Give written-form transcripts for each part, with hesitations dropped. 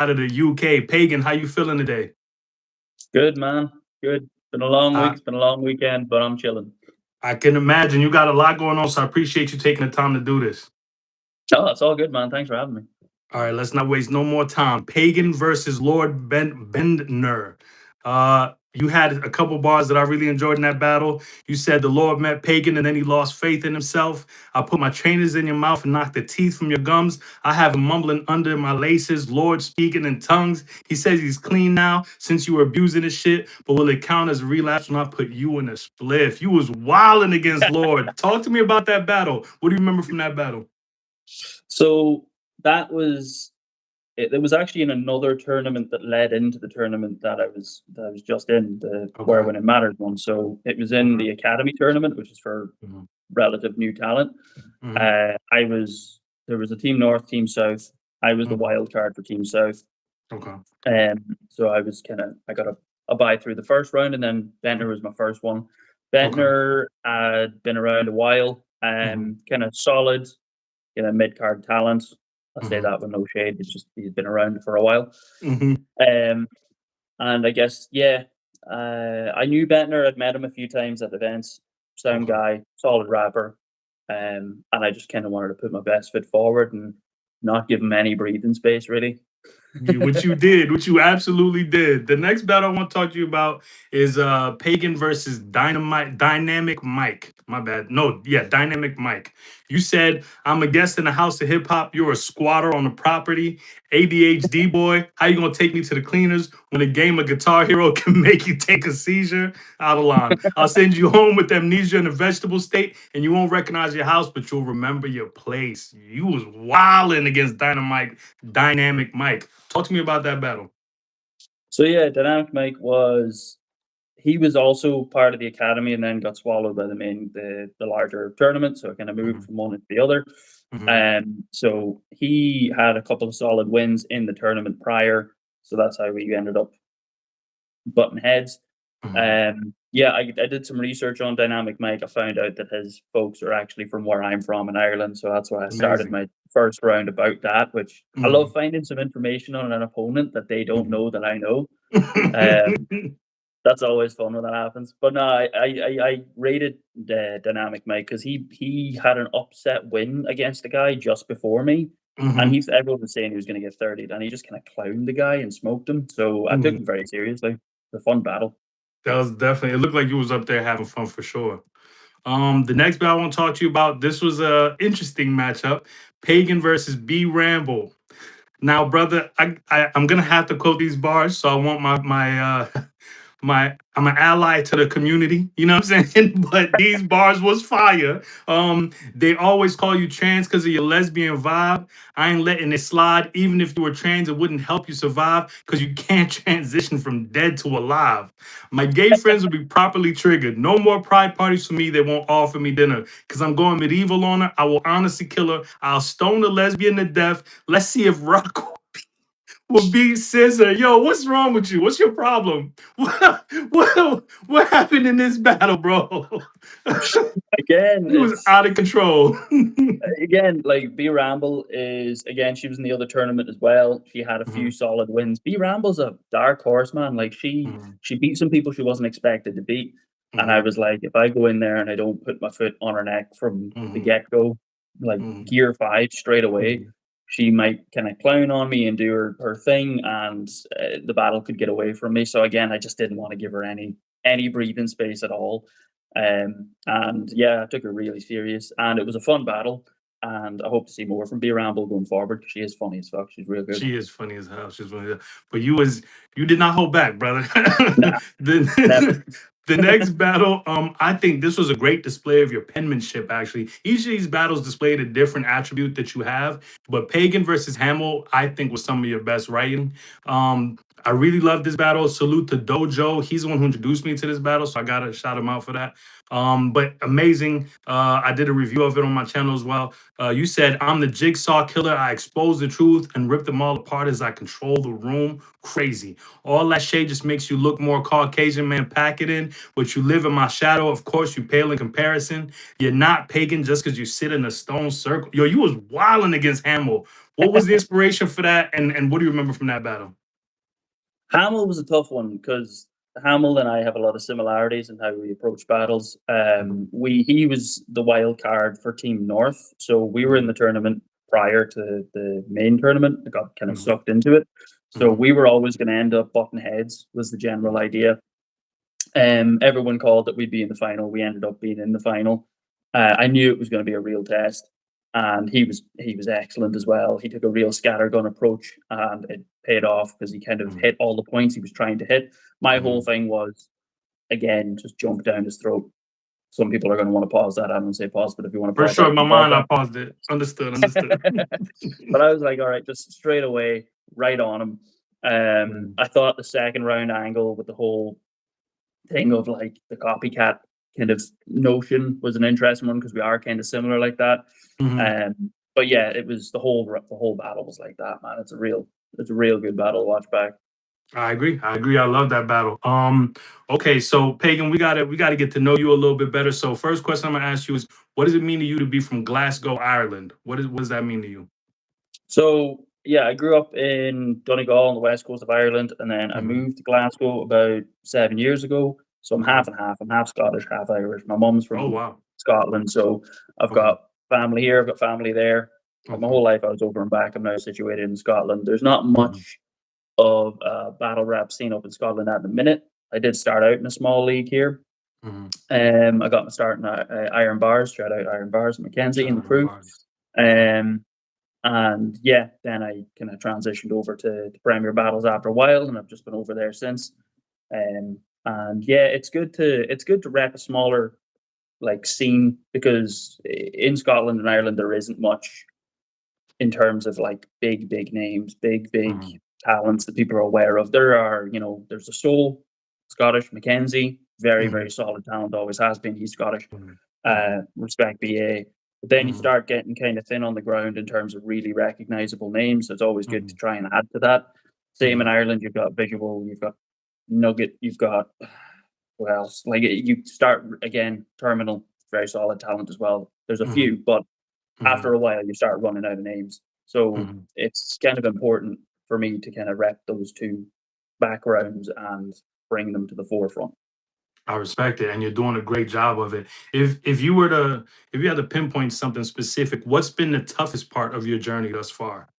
out of the UK. Pagan, how you feeling today? Good, man. Good. Been a long week. Uh, It's been a long weekend, but I'm chilling. I can imagine you got a lot going on, so I appreciate you taking the time to do this. Oh, it's all good, man. Thanks for having me. All right, let's not waste no more time. Pagan versus Lord Bendner. You had a couple bars that I really enjoyed in that battle. You said the Lord met Pagan and then he lost faith in himself. I put my trainers in your mouth and knocked the teeth from your gums. I have him mumbling under my laces, Lord speaking in tongues. He says he's clean now since you were abusing his shit, but will it count as a relapse when I put you in a spliff? You was wilding against Lord. Talk to me about that battle. What do you remember from that battle? So that was it. It was actually in another tournament that led into the tournament that I was just in, the Where Okay. When It Matters one. So it was in Okay. the Academy tournament, which is for Mhm. relative new talent. Mhm. I was There was a team North, team South. I was the Mhm. wild card for team South. Okay. So I got a bye through the first round, and then Bentner was my first one. Okay. Bentner had been around a while, Mhm. kind of solid, mid card talent. I say Mhm. that with no shade. It's just he's been around for a while. Mhm. Um, and I guess I knew Bentner. I'd met him a few times at events. Sound Okay. guy, solid rapper. And I just kind of wanted to put my best foot forward and not give him any breathing space, really. Which you did, which you absolutely did. The next battle I want to talk to you about is Pagan versus Dynamic Mike. My bad. No, yeah, Dynamic Mike. You said I'm a guest in the house of hip hop. You're a squatter on the property. ADHD boy. How you gonna take me to the cleaners when a game of Guitar Hero can make you take a seizure? Out of line. I'll send you home with amnesia in a vegetable state, and you won't recognize your house, but you'll remember your place. You was wilding against Dynamic Mike. Talk to me about that battle. So yeah, Dynamic Mike was he was also part of the academy and then got swallowed by the larger tournament. So I kind of moved Mhm, from one to the other. mhm, So he had a couple of solid wins in the tournament prior. So that's how we ended up button heads. mhm. Yeah, I did some research on Dynamic Mike. I found out that his folks are actually from where I'm from in Ireland. So that's why I started Amazing. my first round about that, which I love Mhm, finding some information on an opponent that they don't mhm. know that I know. Um, that's always fun when that happens. But no, I rated the Dynamic Mike because he had an upset win against the guy just before me, and Mhm, everyone was saying he was going to get 30, and he just kind of clowned the guy and smoked him. So I took mhm. him very seriously. It's a fun battle. That was definitely. It looked like you was up there having fun for sure. The next battle I want to talk to you about. This was a interesting matchup: Pagan versus B Ramble. Now, brother, I'm gonna have to quote these bars, so I want I'm an ally to the community, you know what I'm saying? But these bars was fire. They always call you trans because of your lesbian vibe. I ain't letting it slide. Even if you were trans, it wouldn't help you survive because you can't transition from dead to alive. My gay friends will be properly triggered. No more pride parties for me. They won't offer me dinner because I'm going medieval on her. I will honestly kill her. I'll stone the lesbian to death. Let's see if Rock will beat Scissor. Yo, what's wrong with you? What's your problem? What happened in this battle, bro? Again, He was out of control. like B Ramble is again. She was in the other tournament as well. She had a few Mhm, solid wins. B Ramble's a dark horse, man. Like mhm, she beat some people she wasn't expected to beat, and I mhm, was like, if I go in there and I don't put my foot on her neck from the mhm, get go, like mhm, gear five straight away, mhm, she might kind of clown on me and do her thing, and the battle could get away from me. So again, I just didn't want to give her any breathing space at all. And yeah, I took her really serious, and it was a fun battle. And I hope to see more from B Ramble going forward because she is funny as fuck. She's real good. She is funny as hell. She's funny as hell. But you did not hold back, brother. Nah, never. the the next battle, I think this was a great display of your penmanship. Actually, each of these battles displayed a different attribute that you have. But Pagan versus Hamill, I think, was some of your best writing. I really love this battle. Salute to Dojo. He's the one who introduced me to this battle, so I gotta shout him out for that. But amazing. I did a review of it on my channel as well. You said I'm the jigsaw killer. I expose the truth and rip them all apart as I control the room. Crazy. All that shade just makes you look more Caucasian, man. Pack it in. But you live in my shadow. Of course, you pale in comparison. You're not pagan just because you sit in a stone circle. Yo, you was wilding against Hamill. What was the inspiration for that? And what do you remember from that battle? Hamill was a tough one because Hamill and I have a lot of similarities in how we approach battles. He was the wild card for Team North, so we were in the tournament prior to the main tournament. I got kind of Mhm, sucked into it, so mhm, we were always going to end up button heads. Was the general idea. Everyone called that we'd be in the final. We ended up being in the final. I knew it was going to be a real test, and he was excellent as well. He took a real scattergun approach, and it paid off because he kind of mhm, hit all the points he was trying to hit. My whole mhm. thing was again just jump down his throat. Some people are going to want to pause that. I'm going to say pause, but if you want to For pause that, sure, you in my can pause mind, I that. paused it. Understood, understood. But I was like, all right, just straight away, right on him. Mhm, I thought the second round angle with the whole thing of like the copycat kind of notion was an interesting one because we are kind of similar like that. mhm. But yeah, it was the whole battle was like that, man. It's a real good battle to watch back. I agree. I agree. I love that battle. Okay, so Pagan, we gotta get to know you a little bit better. So first question I'm gonna ask you is what does it mean to you to be from Glasgow, Ireland? What does that mean to you? So yeah, I grew up in Donegal on the west coast of Ireland, and then I Mhm. moved to Glasgow about 7 years ago. So I'm Okay. half and half. I'm half Scottish, half Irish. My mum's Oh from wow. Scotland, so I've Okay. got family here. I've got family there. Like my Okay. whole life, I was over and back. I'm now situated in Scotland. There's not Mhm. much of battle rap scene up in Scotland at the minute. I did start out in a small league here. Mhm. I got my start in Iron Bars. Shout out Iron Bars, Mackenzie Shout and the out to crew. Barnes. Okay. Um, and yeah, then I kind of transitioned over to Premier Battles after a while, and I've just been over there since. And yeah, it's good to rep a smaller like scene because in Scotland and Ireland there isn't much in terms of like big names, big Mhm. talents that people are aware of. There are, there's a Soul, Scottish, Mackenzie, Mhm. very solid talent, always has been. He's Scottish. Mhm. Mhm. Respect BA. But then you Mhm. start getting kind of thin on the ground in terms of really recognizable names. So it's always good to Mhm. try and add to that. Same in Mhm. Ireland, you've got Visual, you've got Nugget, you've got what else? Like you start again, Terminal, very solid talent as well. There's a Mhm. few, but after Mhm. a while you start running out of names. So Mhm. it's kind of important for me to kind of rep those two backgrounds and bring them to the forefront. I respect it, and you're doing a great job of it. If you had to pinpoint something specific, what's been the toughest part of your journey thus far?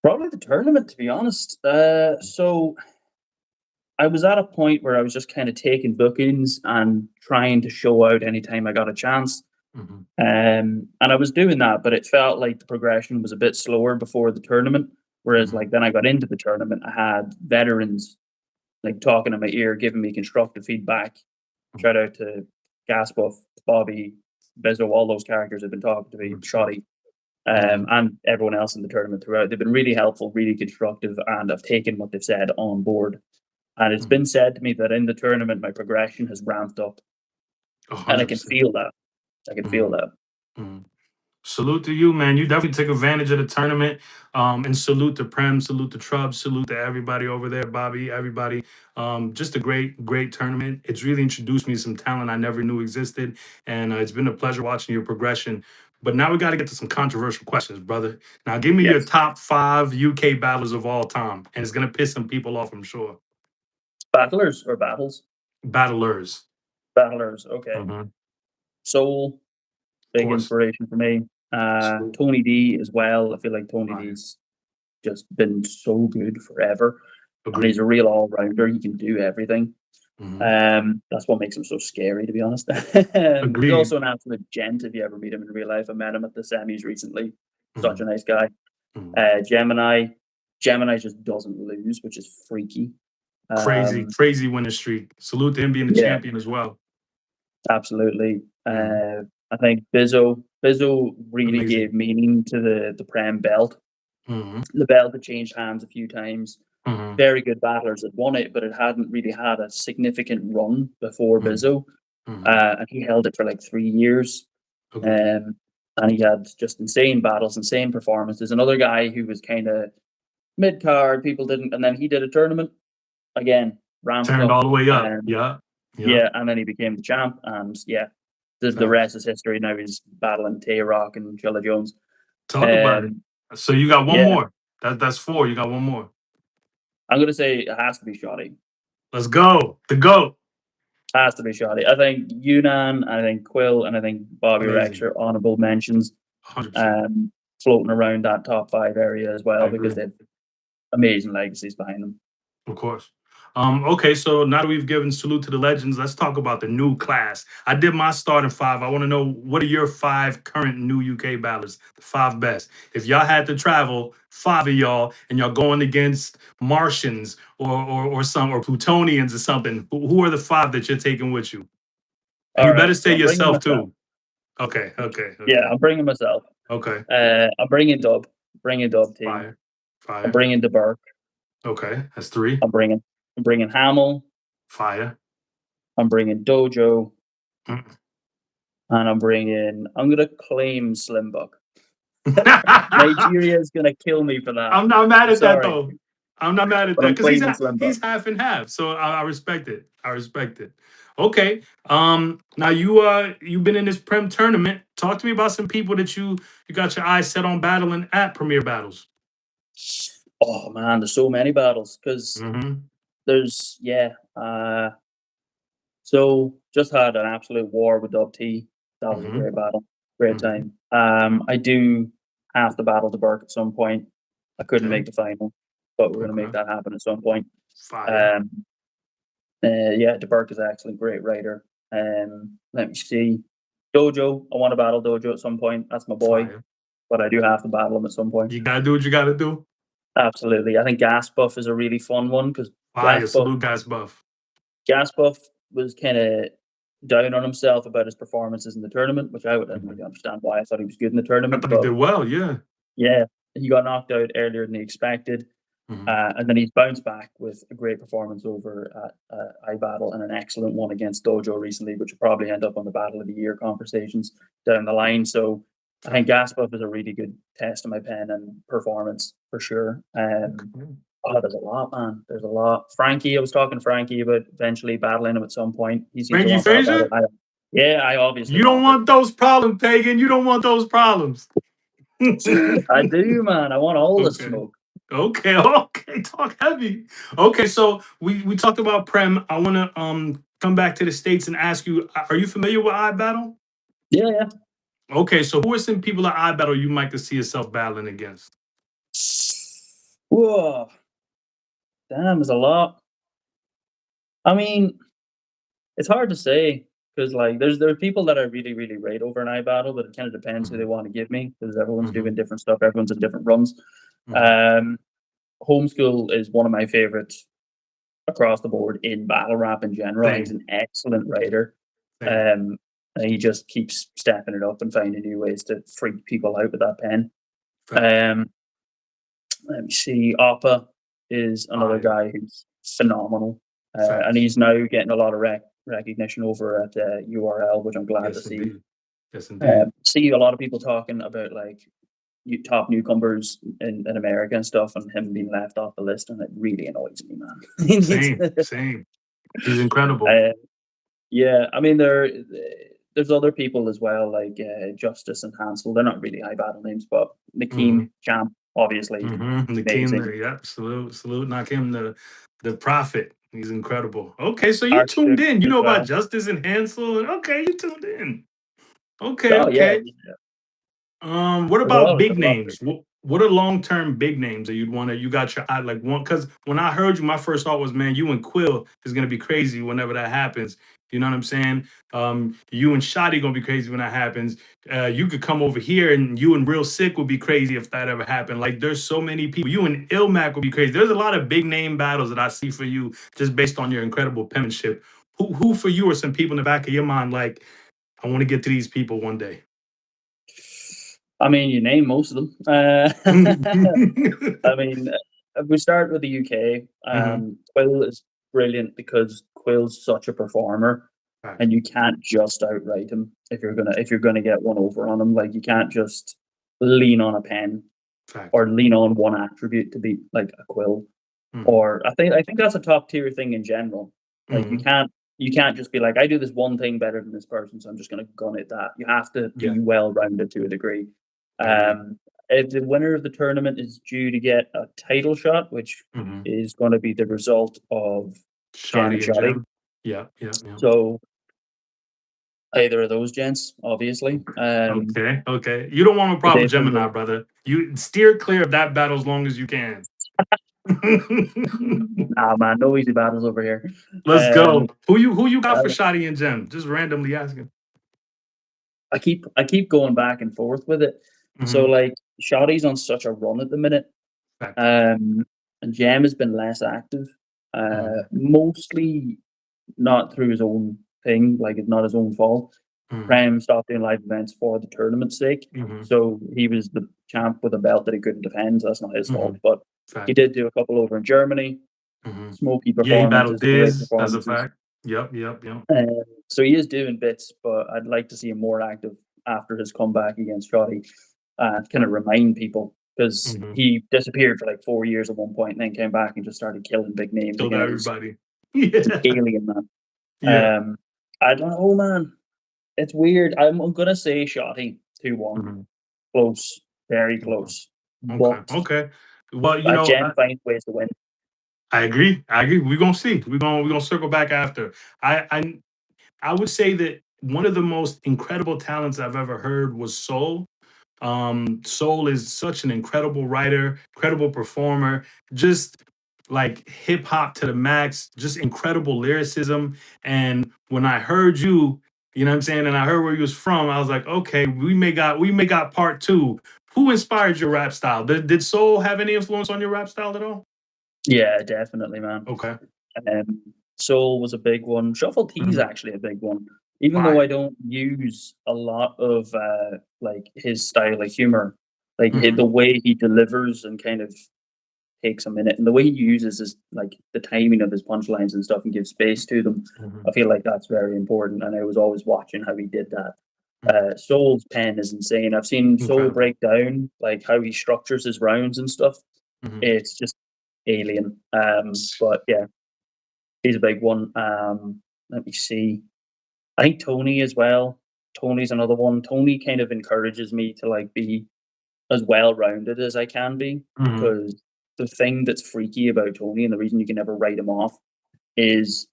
Probably the tournament, to be honest. So I was at a point where I was just kind of taking bookings and trying to show out anytime I got a chance. Mhm. And I was doing that, but it felt like the progression was a bit slower before the tournament. Whereas, Mhm. like, then I got into the tournament, I had veterans like talking in my ear, giving me constructive feedback. Mhm. Shout out to Gaspuff, Bobby, Bezo, all those characters have been talking to me, 100%. Shoddy, Mhm. and everyone else in the tournament throughout. They've been really helpful, really constructive, and I've taken what they've said on board. And it's Mhm. been said to me that in the tournament, my progression has ramped up, and I can 100%. feel that. I can feel Mhm. that. Mhm. Salute to you, man. You definitely took advantage of the tournament. And salute to Prem, salute to Trub, salute to everybody over there, Bobby, everybody. Just a great tournament. It's really introduced me to some talent I never knew existed. And it's been a pleasure watching your progression. But now we got to get to some controversial questions, brother. Now, give me your Yes. top five UK battlers of all time. And it's going to piss some people off, I'm sure. Battlers or battles? Battlers. Battlers. Okay. Mhm. Soul, Of big course. inspiration for me. Salute. Tony D as well. I feel like Tony Fire. D's just been so good forever, and he's Agreed. a real all rounder. He can do everything. Mhm. That's what makes him so scary, to be honest. He's Agreed. also an absolute gent. If you ever meet him in real life, I met him at the semis recently. Such a Mhm. nice guy. Mhm. Gemini, Gemini just doesn't lose, which is freaky. Um, Crazy winning streak. Salute to him being the yeah, champion as well. absolutely. Mhm. I think Bizzo really Amazing. gave meaning to the Prem belt. Mhm. The belt had changed hands a few times. Hmm. very good battlers that won it, but it hadn't really had a significant run before Hmm. Bizzo. Hmm. And he held it for like 3 years. Agreed. Um, and he had just insane battles, insane performances. Another guy who was kind of mid card, people didn't, and then he did a tournament again, ramped Turned up. all the way up. Um, Yeah. Yeah. yeah, and then he became the champ, and yeah, the Facts. rest is history. Now he's battling Tay Rock and Chilla Jones. Talk about it. Um, So you got one yeah, more. That's four. You got one more. I'm gonna say it has to be Shoddy. Let's go. The GOAT. Has to be Shoddy. I think Yunnan, I think Quill, and I think Bobby Rex Amazing. are honourable mentions. 100%. Um, floating around that top 5 area as I well because agree. they've amazing legacies behind them. Of course. Okay, so now that we've given salute to the legends, let's talk about the new class. I did my starting five. I want to know, what are your five current new UK battlers, the five best. If y'all had to travel, five of y'all, and y'all going against Martians or some or Plutonians or something, who are the five that you're taking with you? And All you right, better so say I'm bringing yourself myself. too. Okay, okay, Yeah, okay, I'm bringing myself. okay. I'm bringing Dub T. Fire, I'm fire. bringing De Burke. Okay, that's three. I'm bringing Hamill. Fire. I'm bringing Dojo, Mm. and I'm gonna claim Slim Buck. Nigeria is gonna kill me for that. I'm not mad I'm at that sorry, though. I'm not mad at but that I'm because claiming Slim Buck. he's half and half. So I respect it. I respect it. Okay. Now you've been in this Prem tournament. Talk to me about some people that you got your eyes set on battling at Premier Battles. Oh man, there's so many battles because Mm-hmm. there's yeah. So just had an absolute war with Dub T. That was a Mm-hmm. great battle, great Mm-hmm. time. I do have to battle De Burke at some point. I couldn't Okay. make the final, but we're gonna make Okay. that happen at some point. Fire. Um, yeah, De Burke is excellent, great writer. Let me see. Dojo, I want to battle Dojo at some point. That's my boy, Fire. but I do have to battle him at some point. You gotta do what you gotta do. Absolutely. I think Gas Buff is a really fun one because Gas Fire. Buff Salute guys buff. Gas Buff was kind of down on himself about his performances in the tournament, which I didn't Mhm. really understand why. I thought he was good in the I tournament, thought he but did well, yeah. yeah, he got knocked out earlier than he expected. Mhm. And then he's bounced back with a great performance over at iBattle and an excellent one against Dojo recently, which will probably end up on the Battle of the Year conversations down the line. So I think Fact. Gaspuff is a really good test of my pen and performance for sure. Okay. Oh, there's a lot, man. There's a lot. Frankie, I was talking to Frankie about eventually battling him at some point. He seems to Frankie want that battle. Frazier? Yeah, I obviously You don't want it. want those problems, Pagan. You don't want those problems. I do, man. I want all the Okay. smoke. Okay. Okay. Talk heavy. Okay. So we talked about Prem. I want to come back to the States and ask you, are you familiar with iBattle? Yeah, yeah. Okay. So who are some people at iBattle you might could see yourself battling against? Whoa, damn, there's a lot. I mean, it's hard to say because like there's people that I really really rate over an iBattle, but it kind of depends who they Hmm. want to give me because everyone's Hmm. doing different stuff. Everyone's in different runs. Hmm. Um, Homeschool is one of my favorites across the board in battle rap in general. He's Same. an excellent writer. Same. Um, and he just keeps stepping it up and finding new ways to freak people out with that pen. Fact. Um, let me see. Appa is another Fire. guy who's phenomenal, and Facts. he's now getting a lot of recognition over at URL, which I'm glad to Yes, see. indeed. Yes, indeed. See a lot of people talking about like top newcomers in America and stuff, and him being left off the list, and it really annoys me, man. He needs Same. Same. He's incredible. uh, yeah, I mean there's other people as well like Justice and Hansel. They're not really high battle names, but Hmm. Nakeem Champ obviously Nakeem, amazing. yep. Salute, Nakeem, the prophet. He's incredible. Okay, so you tuned Archduke in. You as know about well. Justice and Hansel. Okay, you tuned in. Okay, Oh yeah, okay. What about big there's a lot of names? What are long term big names that you'd want to? You got your eye like one because when I heard you, my first thought was, man, you and Quill is gonna be crazy whenever that happens. You know what I'm saying? You and Shotty gonna be crazy when that happens. You could come over here and you and Real Sick would be crazy if that ever happened. Like, there's so many people. You and Ilmac would be crazy. There's a lot of big name battles that I see for you just based on your incredible penmanship. Who for you are some people in the back of your mind like, I want to get to these people one day? I mean, you name most of them. I mean, if we start with the UK, Mm-hmm. Quill is brilliant because Quill's such a performer, Facts. and you can't just outright him if you're gonna get one over on him. Like you can't just lean on a pen Facts. or lean on one attribute to beat like a Quill. Mm-hmm. Or I think that's a top tier thing in general. Like Mm-hmm. you can't just be like, I do this one thing better than this person, so I'm just gonna gun it that. You have to Yeah, be well rounded to a degree. I agree. Um, if the winner of the tournament is due to get a title shot, which Mm-hmm. is going to be the result of Jam and Shoddy and Shoddy. Gem. Yeah, yeah, yeah. So either of those gents, obviously. Okay, okay. You don't want a But problem with they've been Gemini, the brother. You steer clear of that battle as long as you can. nah man, no easy battles over here. Let's go. Um, Who you got for uh, Shoddy and Gem? Just randomly asking. I keep going back and forth with it. So Mm-hmm. like Shoddy's on such a run at the minute. Fact. Um, and Jam has been less active. Mm-hmm. Mostly not through his own thing, like it's not his own fault. Mm-hmm. Prem stopped doing live events for the tournament's sake. Mm-hmm. So he was the champ with a belt that he couldn't defend. So that's not his Mm-hmm. fault. But he Fact. did do a couple over in Germany. Mm-hmm. Smoky Yeah, he battled performances, great Diz. That's a performances. fact. Yep, yep, yep. So he is doing bits, but I'd like to see him more active after his comeback against Shoddy. Kind of remind people because Mm-hmm. he disappeared for like 4 years at one point and then came back and just started killing big names Killed again. everybody. He's an Yeah, alien, man. yeah. I don't know, man. It's weird. I'm gonna say Shotty 2-1. Mm-hmm. Close, very close. Okay, But okay. Well, Jen finds ways to win. I agree. I agree. We're gonna see. We're gonna circle back after. I would say that one of the most incredible talents I've ever heard was Soul. Soul is such an incredible writer, incredible performer, just like hip hop to the max, just incredible lyricism. And when I heard you, you know what I'm saying, and I heard where you was from, I was like, okay, we may got part two. Who inspired your rap style? Did Soul have any influence on your rap style at all? Yeah, definitely, man. Okay. Um, Soul was a big one. Shuffle T is Mhm. actually a big one. Even though Fire. I don't use a lot of like his style of humor, like the Mhm. way he delivers and kind of takes a minute, and the way he uses his like the timing of his punchlines and stuff and gives space to them, Mhm. I feel like that's very important. And I was always watching how he did that. Mhm. Soul's pen is insane. I've seen Soul Incredible. break down like how he structures his rounds and stuff. Mhm. It's just alien. But yeah, he's a big one. Let me see. I think Tony as well. Tony's another one. Tony kind of encourages me to like be as well rounded as I can be Mhm. because the thing that's freaky about Tony and the reason you can never write him off is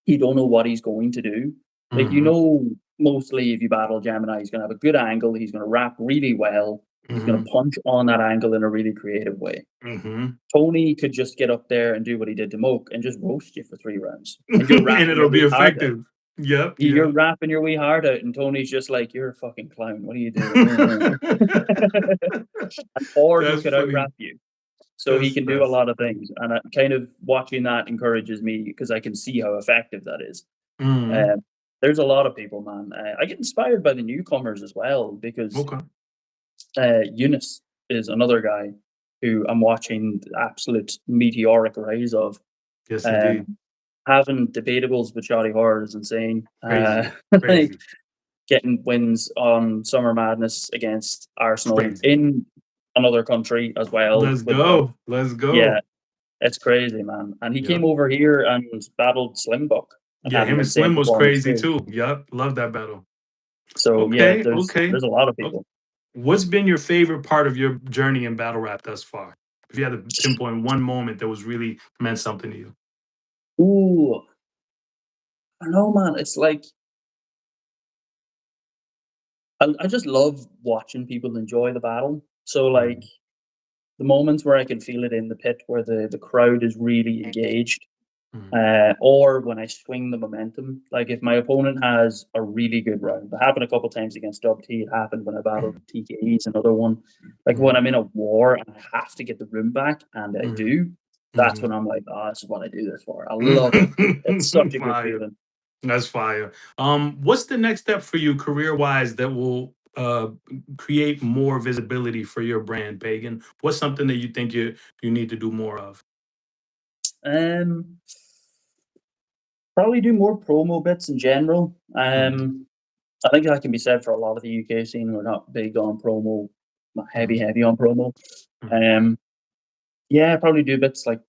you don't know what he's going to do. Like Mhm. mostly if you battle Gemini, he's gonna have a good angle, he's gonna rap really well, he's gonna Mhm. punch on that angle in a really creative way. Mhm. Tony could just get up there and do what he did to Moke and just roast you for 3 rounds. And you're And rapping your it'll be wee heart out. effective. Yep, You're yep. rapping your wee heart out, and Tony's just like, "You're a fucking clown. What are you doing?" Or he That's could out funny. rap you. So he That's can do a that's lot of things, and kind of watching that encourages me because I can see how effective that is. Mhm. Um, there's a lot of people, man. I get inspired by the newcomers as well because Okay. Eunice is another guy who I'm watching the absolute meteoric rise of. Yes, indeed. Um, having debatables with Shoddy Horror is insane. Crazy. Like Crazy. getting wins on Summer Madness against Arsenal Crazy. in another country as well. Let's With go. Let's yeah, go. it's crazy, man. And he came Yep. over here and battled Slimbuck and Yeah, had an him and insane Slim was performance crazy too. too. Yep. Love that battle. So yeah, Okay, okay. there's a lot of O- people. What's been your favorite part of your journey in battle rap thus far? If you had to pinpoint one moment that was really meant something to you. Ooh, I don't know, man. It's like I just love watching people enjoy the battle. So like Mhm. the moments where I can feel it in the pit, where the crowd is really engaged, Mhm. or when I swing the momentum. Like if my opponent has a really good round, it happened a couple times against Dub T. It happened when I battled TKE's another one. Like when Mhm. I'm in a war and I have to get the room back, and I Mhm. do. That's Mhm. when I'm like, oh, this is what I do this for. I love it. It's such a good Fire. feeling. That's fire. What's the next step for you career wise that will uh, create more visibility for your brand, Pagan? What's something that you think you need to do more of? Um, Probably do more promo bits in general. Mhm, I think that can be said for a lot of the UK scene. We're not big on promo, not mhm, heavy on promo. mhm. Um, yeah, probably do bits like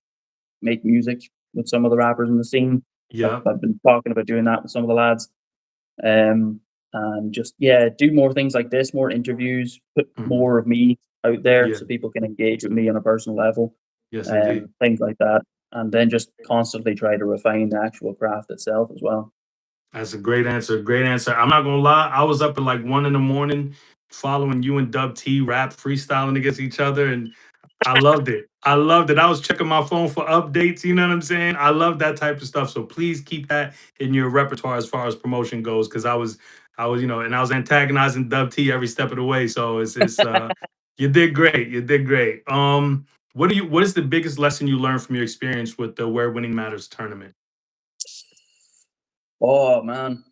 make music with some of the rappers in the scene. Yep. I've been talking about doing that with some of the lads. Um, and just yeah, do more things like this, more interviews, put Mhm. more of me out there Yeah. so people can engage with me on a personal level. Yes, indeed. Things like that, and then just constantly try to refine the actual craft itself as well. That's a great answer. Great answer. I'm not gonna lie. I was up at like 1 in the morning, following you and Dub T rap freestyling against each other, and I loved it. I loved it. I was checking my phone for updates. You know what I'm saying? I love that type of stuff. So please keep that in your repertoire as far as promotion goes, because I was, and I was antagonizing Dub T every step of the way. So it's you did great. You did great. What is the biggest lesson you learned from your experience with the Where Winning Matters tournament? Oh man,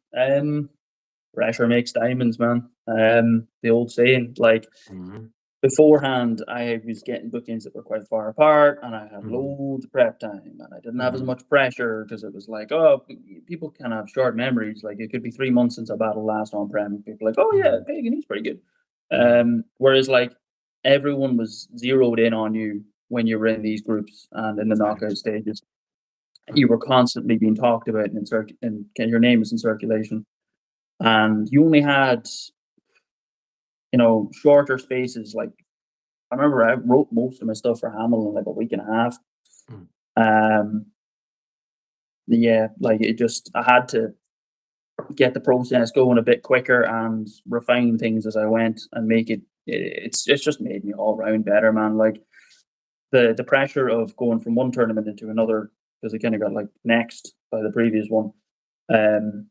pressure makes diamonds, man. The old saying, like Mhm, beforehand, I was getting bookings that were quite far apart, and I had mhm, loads of prep time, and I didn't have as mhm, much pressure because it was like, oh, people can have short memories. Like it could be 3 months since I battled last on prem. People are like, oh yeah, mhm, Pagan, he's pretty good. mhm. Whereas like everyone was zeroed in on you when you were in these groups and in the knockout Facts. stages. You Mhm, were constantly being talked about and your name was in circulation, and you only had shorter spaces. Like I remember I wrote most of my stuff for Hamill in like a week and a half. mhm. Um, yeah, like it just I had to get the process going a bit quicker and refine things as I went and make it's just made me all round better, man. Like the pressure of going from one tournament into another because I kind of got like next by the previous one. Um,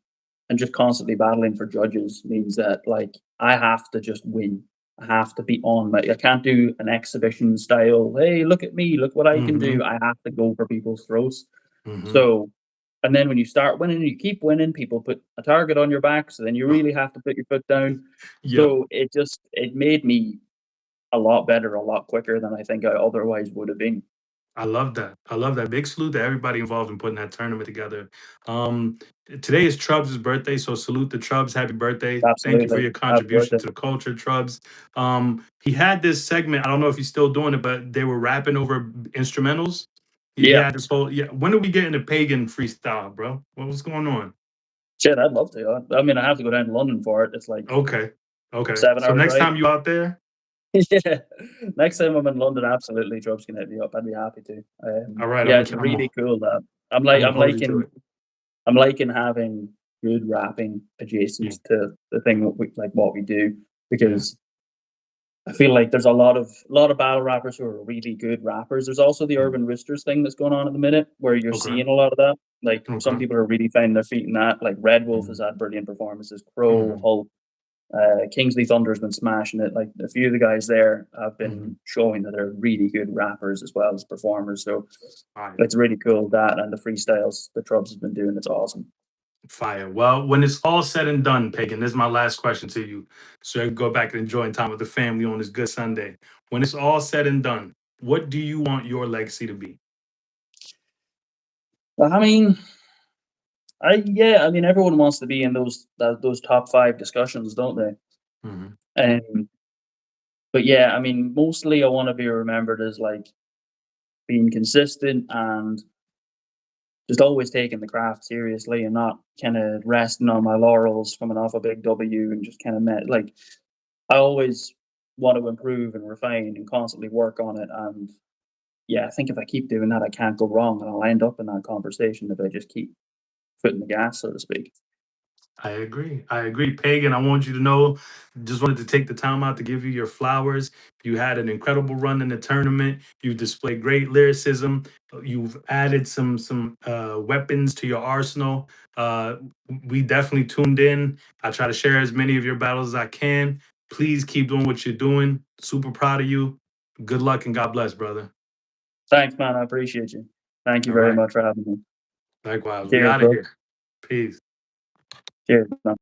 and just constantly battling for judges means that like I have to just win. I have to be on. Like I can't do an exhibition style. Hey, look at me! Look what I can do. Mhm, I have to go for people's throats. mhm. So, and then when you start winning, you keep winning. People put a target on your back, so then you really have to put your foot down. Yep. So it made me a lot better, a lot quicker than I think I otherwise would have been. I love that. I love that. Big salute to everybody involved in putting that tournament together. Um, Today is Chubbs' birthday, so salute to Chubbs. Happy birthday. Thank you for Absolutely, your happy contribution birthday. to the culture, Chubbs. He had this segment, I don't know if he's still doing it, but they were rapping over instrumentals. He Yeah, had this whole, yeah. When are we getting a pagan freestyle, bro? What's going on? shit, I'd love to. I mean, I have to go down to London for it. It's like Okay. Okay. So 7 hour next drive. time you out there, Yeah. Next time I'm in London, absolutely, Jobs can hit me up. I'd be happy to. all right, Yeah, it's really cool that I'm gonna hold you to it. I'm liking having good rapping adjacent Yeah. to the thing what we do Yeah. because I feel like there's a lot of battle rappers who are really good rappers. There's also the Mm. urban roosters thing that's going on at the minute where you're Okay. seeing a lot of that. Like some Okay. people are really finding their feet in that. Like Red Wolf has Mhm. had brilliant performances. Crow, Mhm. Hulk, Kingsley Thunder's been smashing it. Like a few of the guys there have Mhm. been showing that they're really good rappers as well as performers. So Fire. it's really cool that and the freestyles the Trubs has been doing. It's awesome. Fire. Well, when it's all said and done, Pagan, this is my last question to you. So I can go back and enjoy time with the family on this good Sunday. When it's all said and done, what do you want your legacy to be? Well, I mean, I mean, everyone wants to be in those top five discussions, don't they? Mhm. Um, but yeah, I mean, mostly I want to be remembered as like being consistent and just always taking the craft seriously and not kind of resting on my laurels coming off a big W and just kind of met like I always want to improve and refine and constantly work on it. And yeah, I think if I keep doing that, I can't go wrong, and I'll end up in that conversation if I just keep footing the gas, so to speak. I agree. I agree. Pagan, I want you to know, just wanted to take the time out to give you your flowers. You had an incredible run in the tournament. You displayed great lyricism. You've added some weapons to your arsenal. Uh, we definitely tuned in. I try to share as many of your battles as I can. Please keep doing what you're doing. Super proud of you. Good luck and God bless, brother. Thanks, man. I appreciate you. Thank you All very right. much for having me. Likewise. We Cheers, out of bro. here. Peace. Cheers, man.